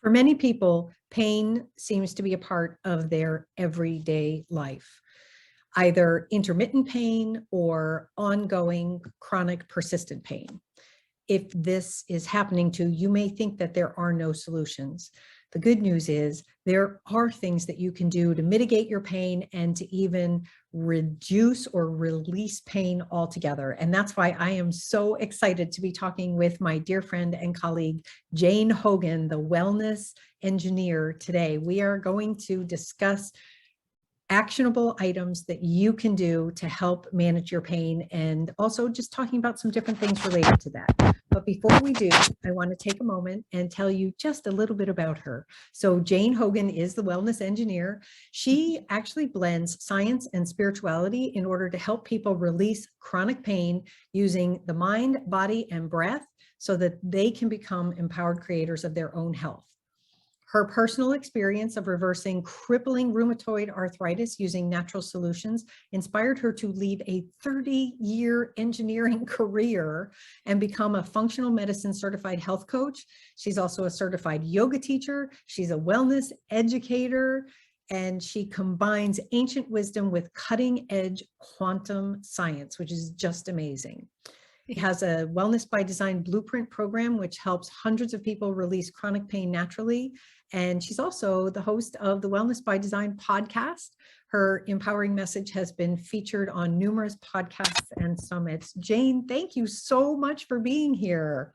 For many people, pain seems to be a part of their everyday life, either intermittent pain or ongoing chronic persistent pain. If this is happening to you, you may think that there are no solutions. The good news is there are things that you can do to mitigate your pain and to even reduce or release pain altogether. And that's why I am so excited to be talking with my dear friend and colleague, Jane Hogan, the wellness engineer today. We are going to discuss actionable items that you can do to help manage your pain, and also just talking about some different things related to that. But before we do, I want to take a moment and tell you just a little bit about her. So Jane Hogan is the wellness engineer. She actually blends science and spirituality in order to help people release chronic pain using the mind, body, and breath so that they can become empowered creators of their own health. Her personal experience of reversing crippling rheumatoid arthritis using natural solutions inspired her to leave a 30-year engineering career and become a functional medicine certified health coach. She's also a certified yoga teacher. She's a wellness educator, and she combines ancient wisdom with cutting-edge quantum science, which is just amazing. He has a Wellness by Design Blueprint program, which helps hundreds of people release chronic pain naturally. And she's also the host of the Wellness by Design podcast. Her empowering message has been featured on numerous podcasts and summits. Jane, thank you so much for being here.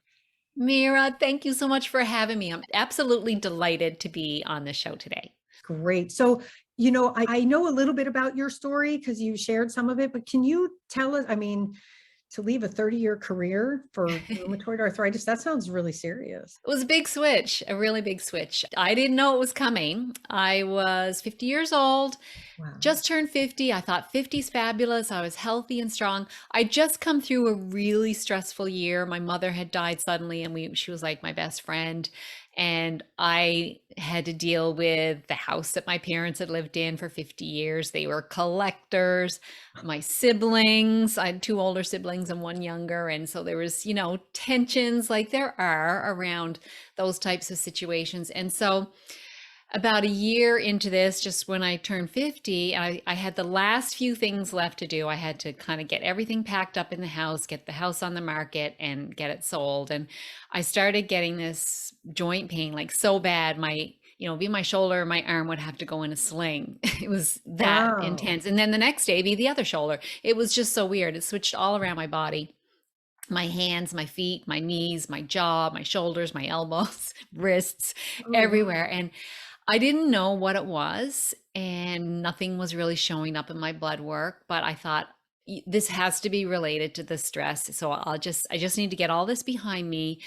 Mira, thank you so much for having me. I'm absolutely delighted to be on the show today. Great. So, I know a little bit about your story because you shared some of it, but can you tell us, to leave a 30-year career for rheumatoid arthritis, that sounds really serious. It was a big switch, a really big switch. I didn't know it was coming. I was 50 years old, Wow. just turned 50. I thought 50's fabulous. I was healthy and strong. I just come through a really stressful year. My mother had died suddenly, and she was like my best friend. And I had to deal with the house that my parents had lived in for 50 years. They were collectors. My siblings, I had two older siblings and one younger. And so there was, tensions like there are around those types of situations. And so about a year into this, just when I turned 50, I had the last few things left to do. I had to kind of get everything packed up in the house, get the house on the market, and get it sold. And I started getting this joint pain, like so bad, be my shoulder, my arm would have to go in a sling. It was that Wow. intense. And then the next day, be the other shoulder. It was just so weird. It switched all around my body. My hands, my feet, my knees, my jaw, my shoulders, my elbows, wrists, Oh, wow. everywhere. And I didn't know what it was, and nothing was really showing up in my blood work, but I thought this has to be related to the stress. So I just need to get all this behind me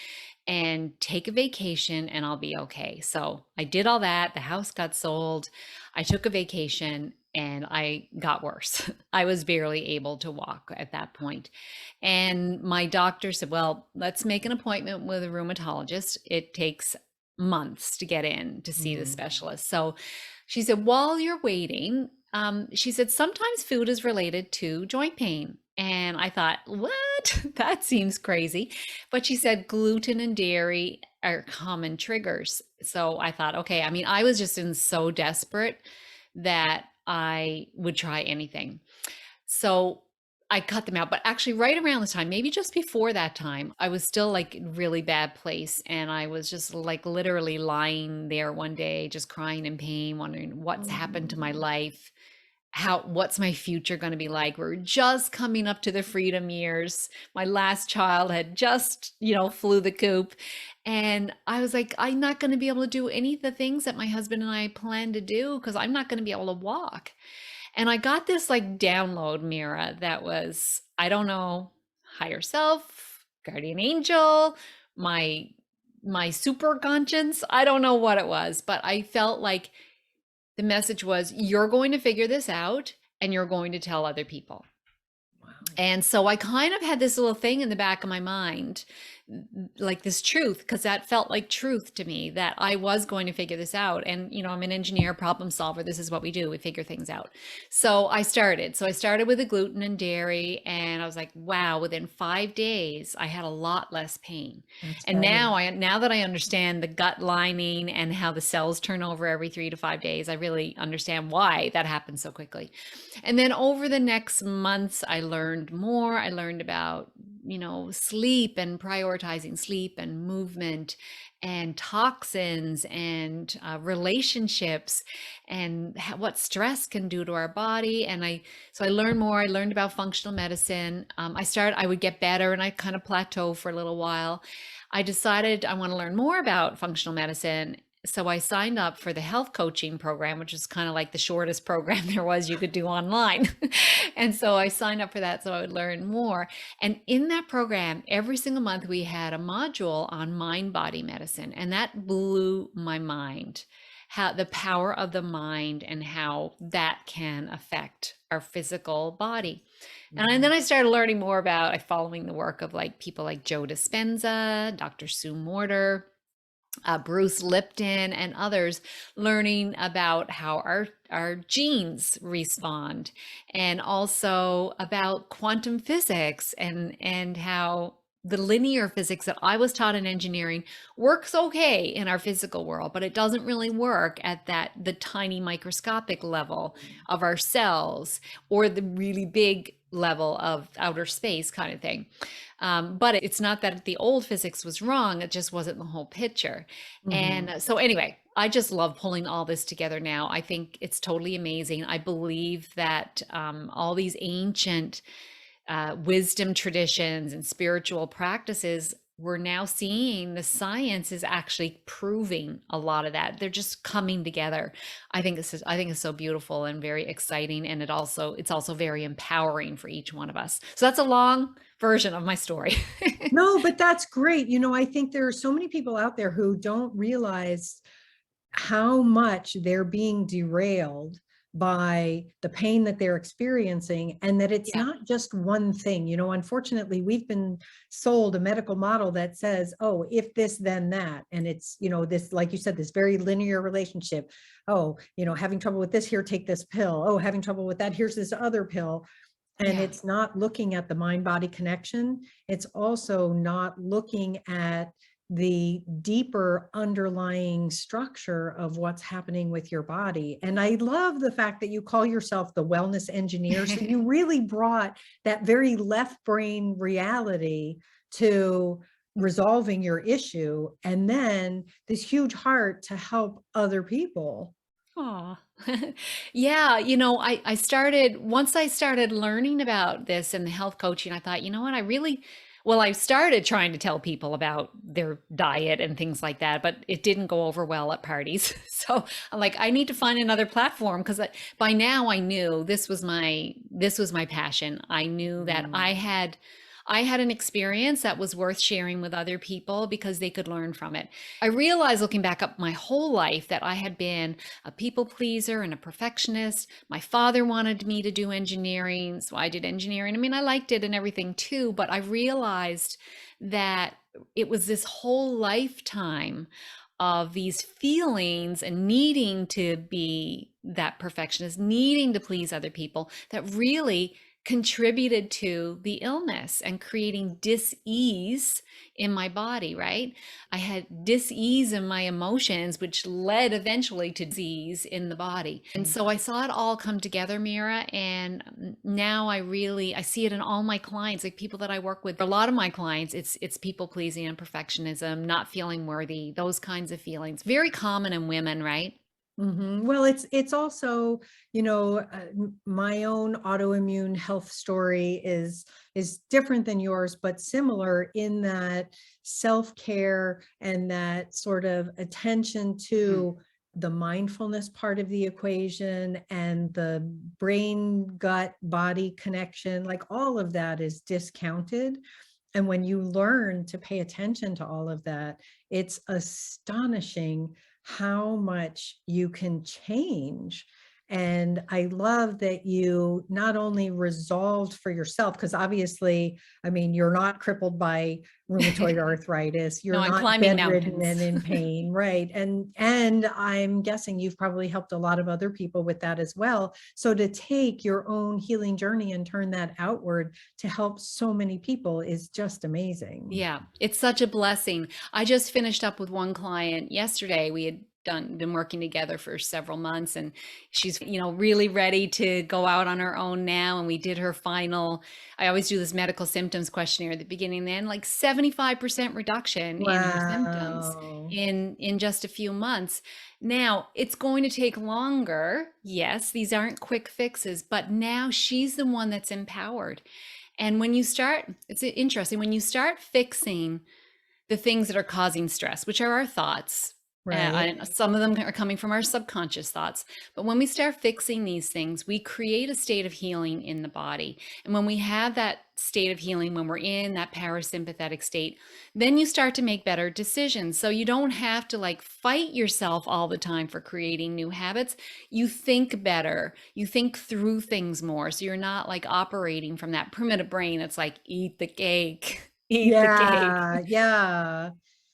and take a vacation and I'll be okay. So I did all that. The house got sold. I took a vacation and I got worse. I was barely able to walk at that point. And my doctor said, well, let's make an appointment with a rheumatologist. It takes months to get in to see the specialist. So she said, while you're waiting, she said, sometimes food is related to joint pain. And I thought, what? That seems crazy. But she said gluten and dairy are common triggers. So I thought, okay, I was just so desperate that I would try anything. So I cut them out. But actually, right around the time, maybe just before that time, I was still like in really bad place. And I was just like literally lying there one day, just crying in pain, wondering what's happened to my life. What's my future going to be like? We're just coming up to the freedom years. My last child had just, flew the coop. And I was like, I'm not going to be able to do any of the things that my husband and I plan to do because I'm not going to be able to walk. And I got this like download, Mira, that was, I don't know, higher self, guardian angel, my super conscience. I don't know what it was, but I felt like the message was, you're going to figure this out and you're going to tell other people. Wow. And so I kind of had this little thing in the back of my mind like this truth, because that felt like truth to me, that I was going to figure this out. And, I'm an engineer, problem solver. This is what we do. We figure things out. So I started with the gluten and dairy, and I was like, wow, within 5 days, I had a lot less pain. That's And now fabulous. now that I understand the gut lining and how the cells turn over every 3 to 5 days, I really understand why that happens so quickly. And then over the next months, I learned more. I learned about, sleep and prioritizing sleep and movement and toxins and relationships and what stress can do to our body. So I learned more. I learned about functional medicine. I would get better and I kind of plateau for a little while. I decided I want to learn more about functional medicine. So I signed up for the health coaching program, which is kind of like the shortest program there was you could do online. And so I signed up for that so I would learn more. And in that program, every single month we had a module on mind body medicine. And that blew my mind, how the power of the mind and how that can affect our physical body. And then Mhm. I started learning more about following the work of like people like Joe Dispenza, Dr. Sue Morter, Bruce Lipton, and others, learning about how our genes respond, and also about quantum physics and how the linear physics that I was taught in engineering works okay in our physical world, but it doesn't really work at the tiny microscopic level of our cells or the really big level of outer space kind of thing. But it's not that the old physics was wrong, it just wasn't the whole picture. Mhm. And so, anyway, I just love pulling all this together now. I think it's totally amazing. I believe that all these ancient wisdom traditions and spiritual practices, we're now seeing the science is actually proving a lot of that. They're just coming together. I think it's so beautiful and very exciting, and it's also very empowering for each one of us. So that's a long version of my story. No, but that's great. I think there are so many people out there who don't realize how much they're being derailed by the pain that they're experiencing, and that it's Yeah. not just one thing. Unfortunately, we've been sold a medical model that says, oh, if this, then that. And it's, this, like you said, this very linear relationship. Oh, having trouble with this, here, take this pill. Oh, having trouble with that, here's this other pill. And Yeah. it's not looking at the mind body connection. It's also not looking at the deeper underlying structure of what's happening with your body. And I love the fact that you call yourself the wellness engineer. So you really brought that very left brain reality to resolving your issue, and then this huge heart to help other people. Aw. Yeah, once I started learning about this and the health coaching, I thought, you know what, I started trying to tell people about their diet and things like that, but it didn't go over well at parties. So I'm like, I need to find another platform, because by now I knew this was my passion. I knew that Mm. I had an experience that was worth sharing with other people because they could learn from it. I realized looking back up my whole life that I had been a people pleaser and a perfectionist. My father wanted me to do engineering, so I did engineering. I mean, I liked it and everything too, but I realized that it was this whole lifetime of these feelings and needing to be that perfectionist, needing to please other people, that really contributed to the illness and creating dis-ease in my body, right? I had dis-ease in my emotions, which led eventually to disease in the body. And so I saw it all come together, Mira, and now I see it in all my clients, like people that I work with. For a lot of my clients, it's people pleasing and perfectionism, not feeling worthy, those kinds of feelings. Very common in women, right? Well, it's also, my own autoimmune health story is different than yours, but similar in that self-care and that sort of attention Mm. to the mindfulness part of the equation and the brain gut body connection. Like all of that is discounted. And when you learn to pay attention to all of that, it's astonishing how much you can change. And I love that you not only resolved for yourself, because obviously, I mean, you're not crippled by rheumatoid arthritis, No, you're I'm not climbing bedridden mountains. and in pain, right? And I'm guessing you've probably helped a lot of other people with that as well. So to take your own healing journey and turn that outward to help so many people is just amazing. Yeah, it's such a blessing. I just finished up with one client yesterday. We had been working together for several months, and she's, really ready to go out on her own now. And we did her final, I always do this medical symptoms questionnaire at the beginning, then like 75% reduction in her symptoms Wow. in just a few months. Now, it's going to take longer. Yes, these aren't quick fixes, but now she's the one that's empowered. And when you start, it's interesting, when you start fixing the things that are causing stress, which are our thoughts, Right. and some of them are coming from our subconscious thoughts. But when we start fixing these things, we create a state of healing in the body. And when we have that state of healing, when we're in that parasympathetic state, then you start to make better decisions. So you don't have to like fight yourself all the time for creating new habits. You think better, you think through things more. So you're not like operating from that primitive brain that's like, eat the cake, eat the cake, Yeah. Yeah.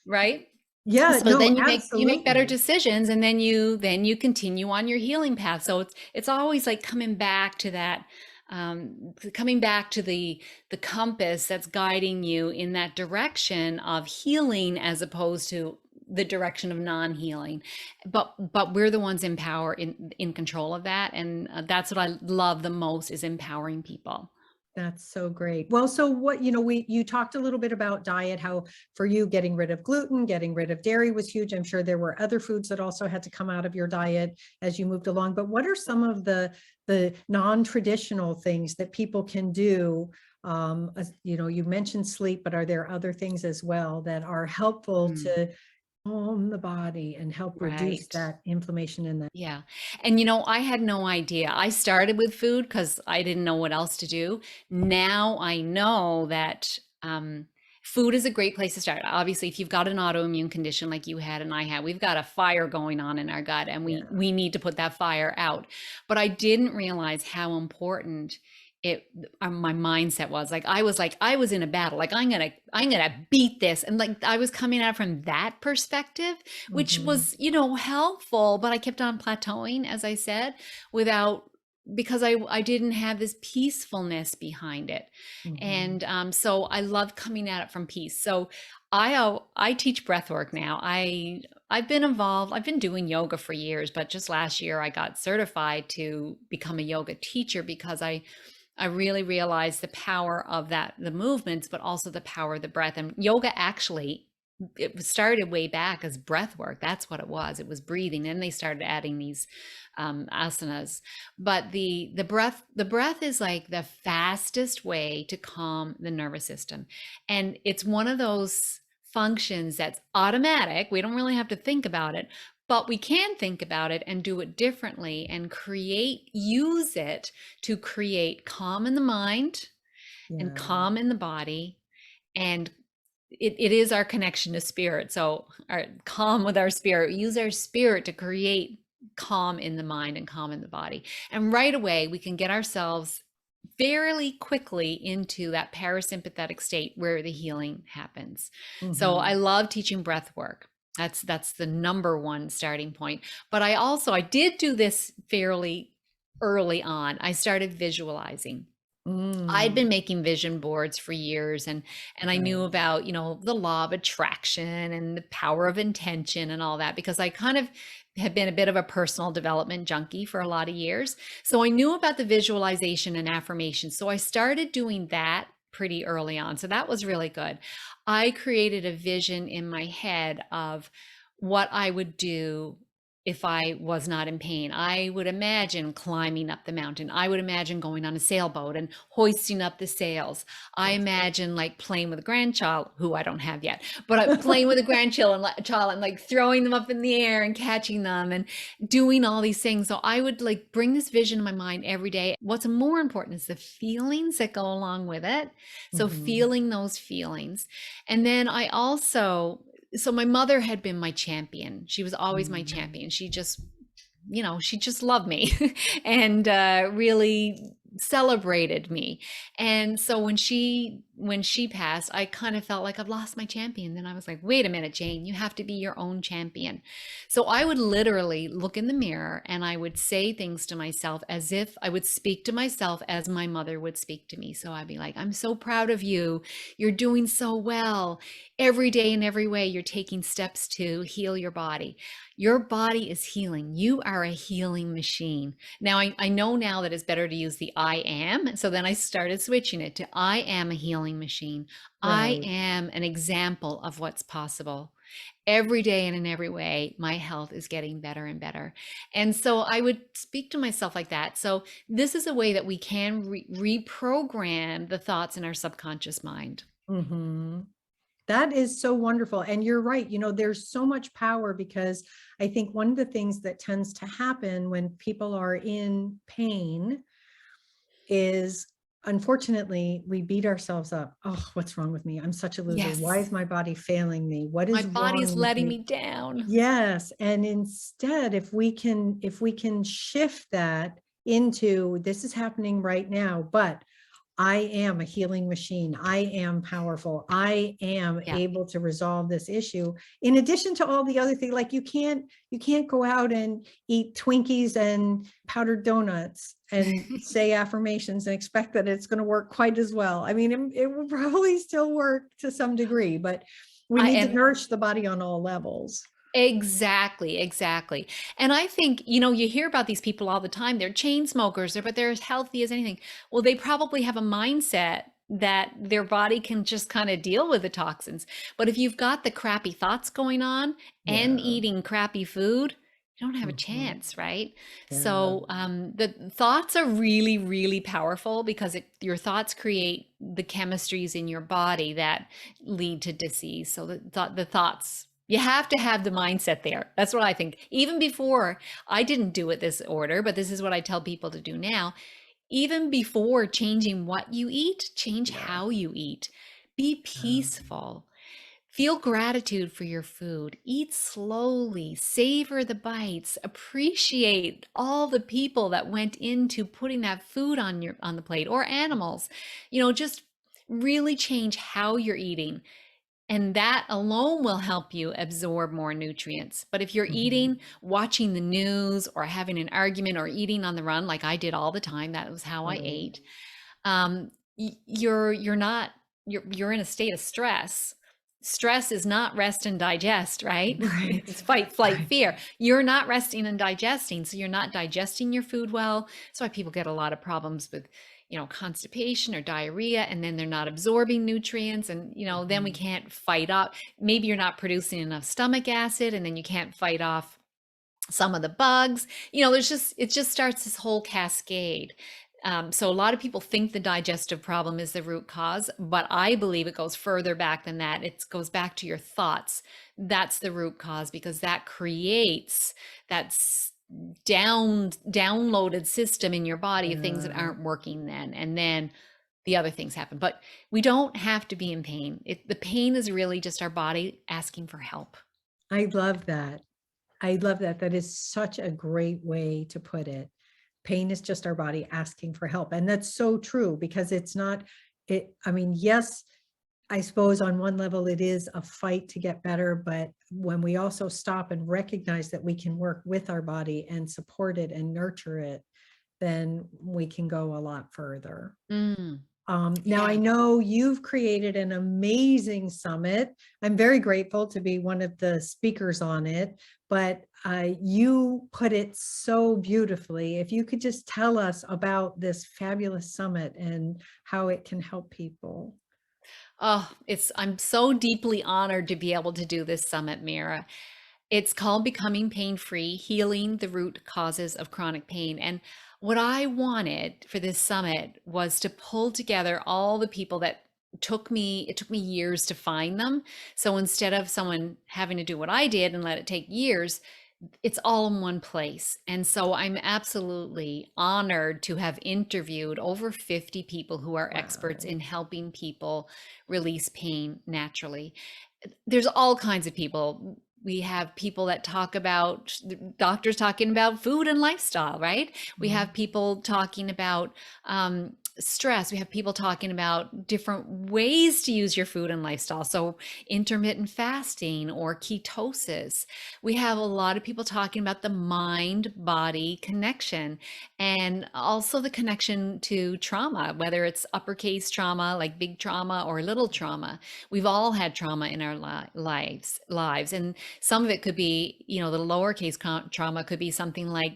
right? Yeah. So No, then you make better absolutely. decisions, and then you continue on your healing path. So it's always like coming back to that, coming back to the compass that's guiding you in that direction of healing as opposed to the direction of non-healing. But we're the ones in power, in control of that, and that's what I love the most, is empowering people. That's so great. Well, so what, you talked a little bit about diet, how for you getting rid of gluten, getting rid of dairy was huge. I'm sure there were other foods that also had to come out of your diet as you moved along. But what are some of the non-traditional things that people can do? You mentioned sleep, but are there other things as well that are helpful Mm, to calm the body and help reduce right. that inflammation in the Yeah. And I had no idea. I started with food because I didn't know what else to do. Now I know that food is a great place to start. Obviously, if you've got an autoimmune condition like you had and I had, we've got a fire going on in our gut, and we yeah. we need to put that fire out. But I didn't realize how important it my mindset was. I was in a battle. Like, I'm gonna beat this. And like, I was coming at it from that perspective, which Mhm. was, helpful, but I kept on plateauing, as I said, without, because I didn't have this peacefulness behind it. Mhm. And so I love coming at it from peace. So I teach breath work now. I've been involved, I've been doing yoga for years, but just last year I got certified to become a yoga teacher because I really realized the power of the movements, but also the power of the breath. And yoga actually, it started way back as breath work. That's what it was. It was breathing. Then they started adding these asanas. But the breath is like the fastest way to calm the nervous system, and it's one of those functions that's automatic. We don't really have to think about it, but we can think about it and do it differently and use it to create calm in the mind and Yeah. calm in the body. And it is our connection to spirit. So our calm with our spirit, we use our spirit to create calm in the mind and calm in the body. And right away, we can get ourselves fairly quickly into that parasympathetic state where the healing happens. So I Mhm. love teaching breath work. That's the number one starting point. But I did do this fairly early on. I started visualizing. I'd Mm. been making vision boards for years, and I knew Right. about, the law of attraction and the power of intention and all that, because I kind of had been a bit of a personal development junkie for a lot of years. So I knew about the visualization and affirmation. So I started doing that pretty early on. So that was really good. I created a vision in my head of what I would do if I was not in pain. I would imagine climbing up the mountain. I would imagine going on a sailboat and hoisting up the sails. I That's imagine like playing with a grandchild, who I don't have yet, but playing with a grandchild and like throwing them up in the air and catching them and doing all these things. So I would like bring this vision in my mind every day. What's more important is the feelings that go along with it. So Mhm. feeling those feelings. And then so my mother had been my champion. She was always my Mm. champion. She just she just loved me and really celebrated me. And so when she passed, I kind of felt like I've lost my champion. Then I was like, wait a minute, Jane, you have to be your own champion. So I would literally look in the mirror and I would say things to myself as if I would speak to myself as my mother would speak to me. So I'd be like, I'm so proud of you. You're doing so well. Every day in every way, you're taking steps to heal your body. Your body is healing. You are a healing machine. Now, I know now that it's better to use the I am. So then I started switching it to I am a healing machine. I Right. am an example of what's possible. Every day and in every way, my health is getting better and better. And so I would speak to myself like that. So this is a way that we can reprogram the thoughts in our subconscious mind. Hmm. That is so wonderful. And you're right. There's so much power because I think one of the things that tends to happen when people are in pain is, unfortunately, we beat ourselves up. Oh, what's wrong with me? I'm such a loser. Why Yes, is my body failing me? What my is body is wrong with letting me? me down. Yes. And instead, if we can shift that into, this is happening right now, but I am a healing machine. I am powerful. I am Yeah. able to resolve this issue. In addition to all the other things, like you can't go out and eat Twinkies and powdered donuts and say affirmations and expect that it's going to work quite as well. I mean, it will probably still work to some degree, but we I need to am nourish the body on all levels. Exactly, exactly. And I think, you hear about these people all the time. They're chain smokers, but they're as healthy as anything. Well, they probably have a mindset that their body can just kind of deal with the toxins. But if you've got the crappy thoughts going on and Yeah. eating crappy food, you don't have a Mhm. chance, right? Yeah. So the thoughts are really, really powerful because your thoughts create the chemistries in your body that lead to disease. So the thoughts, you have to have the mindset there. That's what I think. Even before, I didn't do it this order, but this is what I tell people to do now. Even before changing what you eat, change Yeah. how you eat. Be peaceful. Feel gratitude for your food. Eat slowly. Savor the bites. Appreciate all the people that went into putting that food on the plate, or animals. Just really change how you're eating. And that alone will help you absorb more nutrients. But if you're Mhm. eating, watching the news, or having an argument, or eating on the run, like I did all the time, that was how I Right. ate. You're not you're in a state of stress. Stress is not rest and digest, right? Right. It's fight, flight, Right. fear. You're not resting and digesting, so you're not digesting your food well. That's why people get a lot of problems with constipation or diarrhea, and then they're not absorbing nutrients, and then we Mhm. can't fight off. Maybe you're not producing enough stomach acid, and then you can't fight off some of the bugs. It just starts this whole cascade. So a lot of people think the digestive problem is the root cause, but I believe it goes further back than that. It goes back to your thoughts. That's the root cause, because that creates that downloaded system in your body of things that Yeah. aren't working then, and then the other things happen. But we don't have to be in pain. The pain is really just our body asking for help. I love that. I love that. That is such a great way to put it. Pain is just our body asking for help. And that's so true because it's not I mean, yes, I suppose on one level it is a fight to get better, but when we also stop and recognize that we can work with our body and support it and nurture it, then we can go a lot further. Mm, Now, I yeah. know you've created an amazing summit. I'm very grateful to be one of the speakers on it, but you put it so beautifully. If you could just tell us about this fabulous summit and how it can help people. Oh, I'm so deeply honored to be able to do this summit, Mira. It's called Becoming Pain Free, Healing the Root Causes of Chronic Pain. And what I wanted for this summit was to pull together all the people that it took me years to find them. So instead of someone having to do what I did and let it take years, it's all in one place. And so I'm absolutely honored to have interviewed over 50 people who are experts Wow. in helping people release pain naturally. There's all kinds of people. We have people that talk about doctors talking about food and lifestyle, right? We Mhm. have people talking about stress. We have people talking about different ways to use your food and lifestyle. So, intermittent fasting or ketosis. We have a lot of people talking about the mind body connection and also the connection to trauma, whether it's uppercase trauma, like big trauma, or little trauma. We've all had trauma in our lives. And some of it could be, the lowercase trauma could be something like,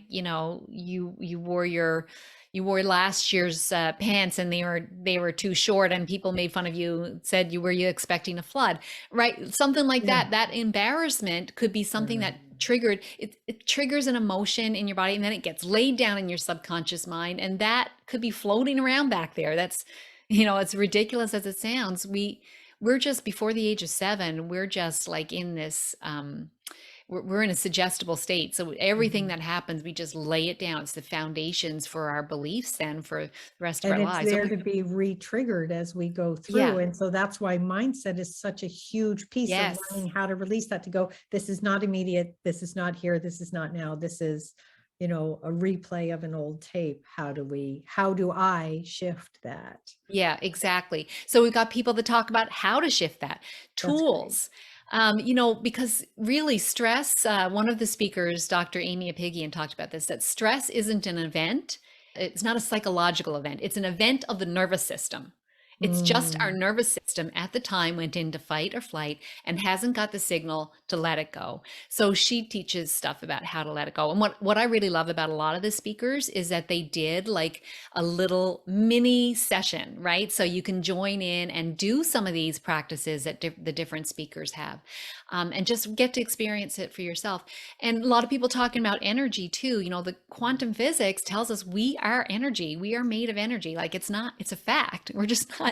you wore last year's pants and they were too short and people made fun of you, said were you expecting a flood, right? Something like Yeah. that. That embarrassment could be something that triggered it triggers an emotion in your body, and then it gets laid down in your subconscious mind, and that could be floating around back there. That's, as ridiculous as it sounds. We're just before the age of 7, we're just like in this we're in a suggestible state. So everything Mhm. that happens, we just lay it down. It's the foundations for our beliefs and for the rest of And our it's lives. So there to be re-triggered as we go yeah, through. And so that's why mindset is such a huge piece of yes. learning how to release that, to go, this is not immediate, this is not here, this is not now, this is, a replay of an old tape. How do I shift that? Yeah, exactly. So we've got people that talk about how to shift that, That's great. tools. Because really stress, one of the speakers, Dr. Amy Apigian, talked about this, that stress isn't an event. It's not a psychological event. It's an event of the nervous system. It's just our Mm. nervous system at the time went into fight or flight and hasn't got the signal to let it go. So she teaches stuff about how to let it go. And what I really love about a lot of the speakers is that they did like a little mini session, right? So you can join in and do some of these practices that the different speakers have, and just get to experience it for yourself. And a lot of people talking about energy too. The quantum physics tells us we are energy. We are made of energy. Like it's a fact. We're just not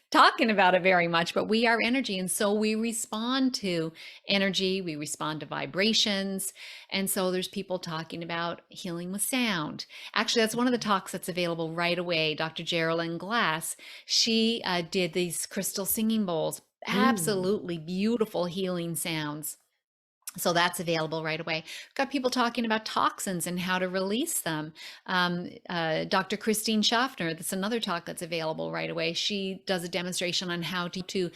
talking about it very much, but we are energy. And so we respond to energy, we respond to vibrations. And so there's people talking about healing with sound. Actually, that's one of the talks that's available right away. Dr. Geraldine Glass, she did these crystal singing bowls, Ooh. absolutely beautiful healing sounds. So that's available right away. Got people talking about toxins and how to release them. Dr. Christine Schaffner, that's another talk that's available right away. She does a demonstration on how to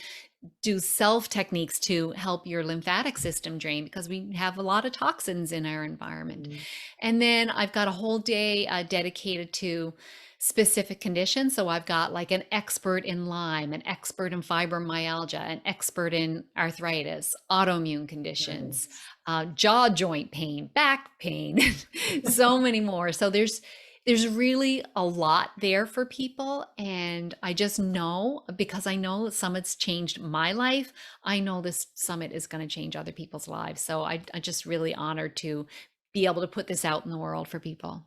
do self techniques to help your lymphatic system drain, because we have a lot of toxins in our environment. Mm. And then I've got a whole day dedicated to specific conditions. So I've got like an expert in Lyme, an expert in fibromyalgia, an expert in arthritis, autoimmune conditions, Nice. jaw joint pain, back pain, so many more. So there's really a lot there for people. And I just know, because I know Summit's changed my life, I know this summit is going to change other people's lives. So I just really honored to be able to put this out in the world for people.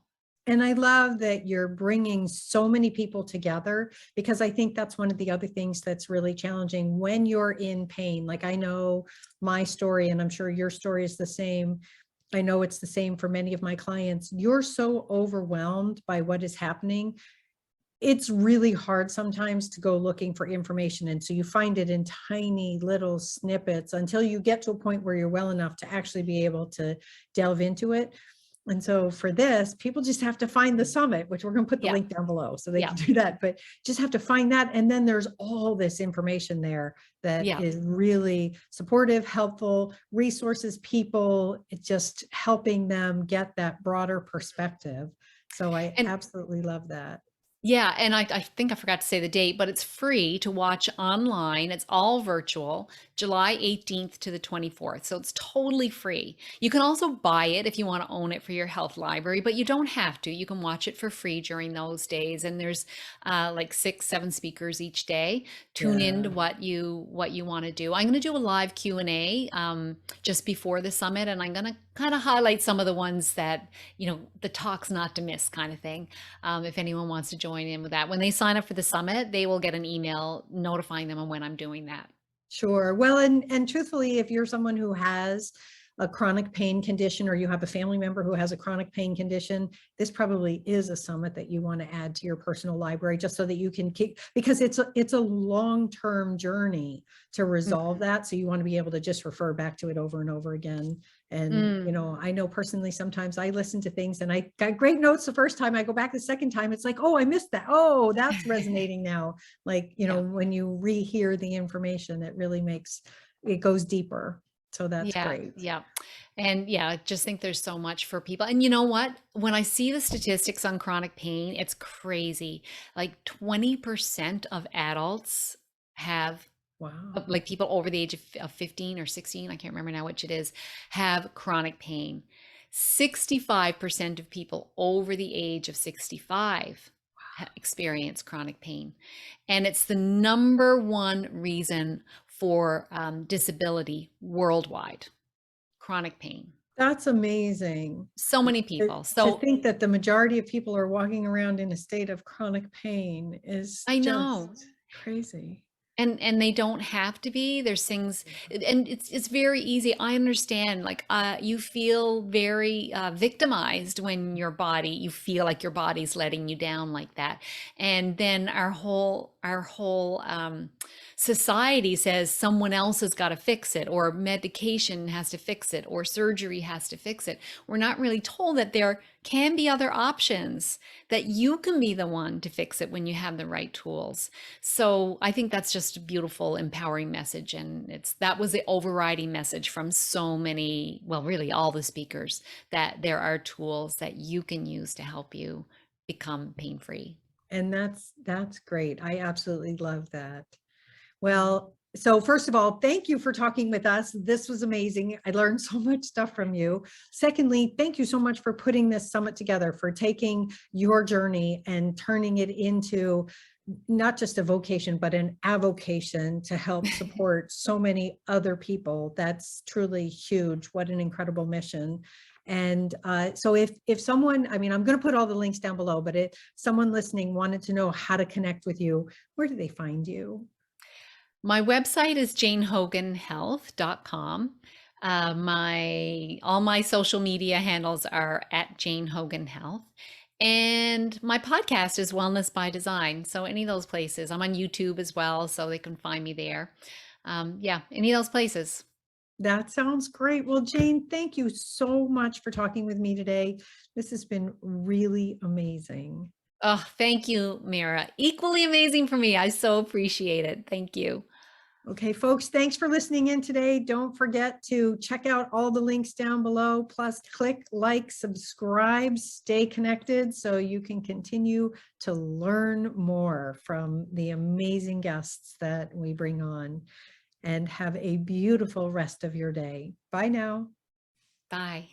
And I love that you're bringing so many people together, because I think that's one of the other things that's really challenging when you're in pain. Like, I know my story, and I'm sure your story is the same. I know it's the same for many of my clients. You're so overwhelmed by what is happening. It's really hard sometimes to go looking for information. And so you find it in tiny little snippets until you get to a point where you're well enough to actually be able to delve into it. And so for this, people just have to find the summit, which we're going to put the Yeah. link down below so they Yeah. can do that, but just have to find that. And then there's all this information there that Yeah. is really supportive, helpful, resources, people, it's just helping them get that broader perspective. So I And absolutely love that. yeah, and I think I forgot to say the date, but it's free to watch online. It's all virtual, July 18th to the 24th. So it's totally free. You can also buy it if you want to own it for your health library, but you don't have to. You can watch it for free during those days. And there's like 6, 7 speakers each day. Tune in to Yeah. what you want to do. I'm going to do a live Q&A just before the summit, and I'm going to kind of highlight some of the ones that, the talks not to miss kind of thing. If anyone wants to join in with that. When they sign up for the summit, they will get an email notifying them of when I'm doing that. Sure. Well, and truthfully, if you're someone who has a chronic pain condition, or you have a family member who has a chronic pain condition, this probably is a summit that you want to add to your personal library, just so that you can keep, because it's a long-term journey to resolve Mhm. that. So you want to be able to just refer back to it over and over again. And, you Mm. know, I know personally, sometimes I listen to things and I got great notes the first time. I go back the second time, it's like, oh, I missed that. Oh, that's resonating now. Like, you know, Yeah. when you rehear the information, it really makes, it goes deeper. So that's Yeah, great. yeah. And yeah, I just think there's so much for people. And you know what? When I see the statistics on chronic pain, it's crazy. Like 20% of adults have, Wow. like people over the age of 15 or 16, I can't remember now which it is, have chronic pain. 65% of people over the age of 65 experience chronic pain. And it's the number one reason for disability worldwide, chronic pain. That's amazing. So many To people. to So think that the majority of people are walking around in a state of chronic pain is I know. just crazy. And they don't have to be. There's things, and it's very easy. I understand, like you feel very victimized when you feel like your body's letting you down like that. And then our whole society says someone else has got to fix it, or medication has to fix it, or surgery has to fix it. We're not really told that there can be other options, that you can be the one to fix it when you have the right tools. So I think that's just a beautiful, empowering message. And that was the overriding message from so many, well, really all the speakers, that there are tools that you can use to help you become pain-free. And that's great. I absolutely love that. Mm. Well, so first of all, thank you for talking with us. This was amazing. I learned so much stuff from you. Secondly, thank you so much for putting this summit together, for taking your journey and turning it into not just a vocation, but an avocation to help support so many other people. That's truly huge. What an incredible mission. And so if someone, I mean, I'm going to put all the links down below, but if someone listening wanted to know how to connect with you, where do they find you? My website is janehoganhealth.com. All my social media handles are at Jane Hogan Health. And my podcast is Wellness by Design. So any of those places. I'm on YouTube as well, so they can find me there. Yeah, any of those places. That sounds great. Well, Jane, thank you so much for talking with me today. This has been really amazing. Oh, thank you, Mira. Equally amazing for me. I so appreciate it. Thank you. Okay, folks, thanks for listening in today. Don't forget to check out all the links down below, plus click like, subscribe, stay connected so you can continue to learn more from the amazing guests that we bring on. And have a beautiful rest of your day. Bye now. Bye.